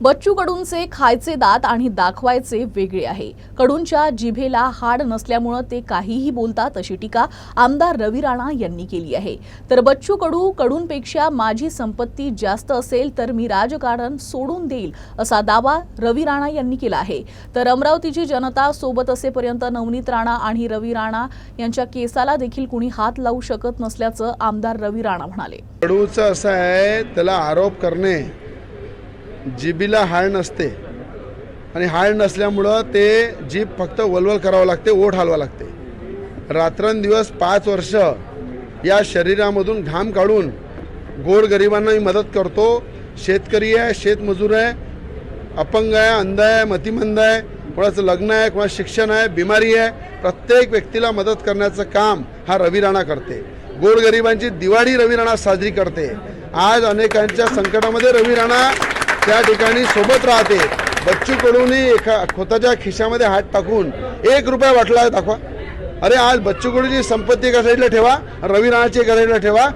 बच्चू कडूंचे खायचे दात आणि दाखवायचे वेगळे आहे। कडूंच्या जिभेला हाड नसल्यामुळे ते काहीही बोलतात अशी टीका आमदार रवी राणा यांनी केली आहे। तर बच्चू कडूंपेक्षा माझी संपत्ती जास्त असेल तर मी राजकारण सोडून देईल असा दावा रवी राणा यांनी केला आहे। तर अमरावतीची जनता सोबत असेपर्यंत नवनीत राणा आणि रवी राणा यांच्या केसाला देखील कुणी हात लावू शकत नसल्याचं आमदार रवी राणा म्हणाले। कडूचं असं आहे, त्याला आरोप करणे जिभेला हाड नसते आणि हाड नसल्यामुळं ते जीभ फक्त वलवल करावं लागते, ओठ हलवा लागते। रात्रंदिवस 5 वर्ष या शरीरामधून घाम काढून गोरगरिबांना मी मदत करतो। शेतकरी आहे, शेतमजूर आहे, अपंग आहे, अंध आहे, मतिमंद आहे, कोणाचं लग्न आहे, कोणाचं शिक्षण आहे, बिमारी आहे, प्रत्येक व्यक्तीला मदत करण्याचं काम हा रवी राणा करते। गोरगरिबांची दिवाळी रवी राणा साजरी करते। आज अनेकांच्या संकटामध्ये रवी राणा त्या ठिकाणी सोबत राहते। बच्चू कडूंनी स्वतःच्या खिशामध्ये हात टाकून 1 रुपया वाटला दाखवा। अरे आज बच्चू कडूंची संपत्ती एका साईडला ठेवा, रवी राणाची एका साईडला ठेवा।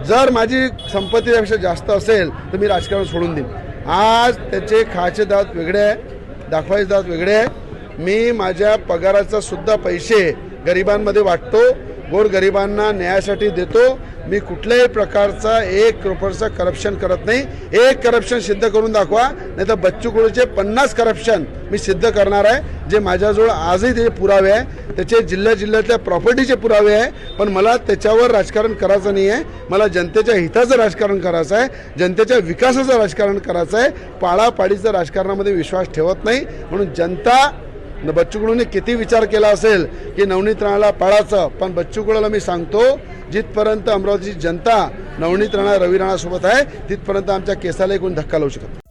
जर माझी संपत्ती त्यापेक्षा जास्त असेल तर मी राजकारण सोडून देईन। आज त्याचे खायचे दात वेगळे आहे, दाखवायचे दात वेगळे आहे। मी माझ्या पगाराचा सुद्धा पैसे गरिबांमध्ये वाटतो, गोरगरिबांना न्यायासाठी देतो। मी कुठल्याही प्रकारचा 1 रुपयाचा करप्शन करत नाही। 1 करप्शन सिद्ध करून दाखवा, नाही तर बच्चू कडूचे 50 करप्शन मी सिद्ध करणार आहे। जे माझ्याजवळ आजही त्याचे पुरावे आहे, त्याचे जिल्ह्यातल्या प्रॉपर्टीचे पुरावे आहे। पण मला त्याच्यावर राजकारण करायचं नाही आहे। मला जनतेच्या हिताचं राजकारण करायचं आहे, जनतेच्या विकासाचं राजकारण करायचं आहे। पाळापाडीचं राजकारणामध्ये विश्वास ठेवत नाही। म्हणून जनता बच्चू कडूंनी किती विचार केला असेल की नवनीत राणाला पाळायचं, पण बच्चू कडूला मी सांगतो, जिथपर्यंत अमरावतीची जनता नवनीत राणा रवी राणा सोबत आहे तिथपर्यंत आमच्या केसाला कोणी धक्का लावू शकत नाही।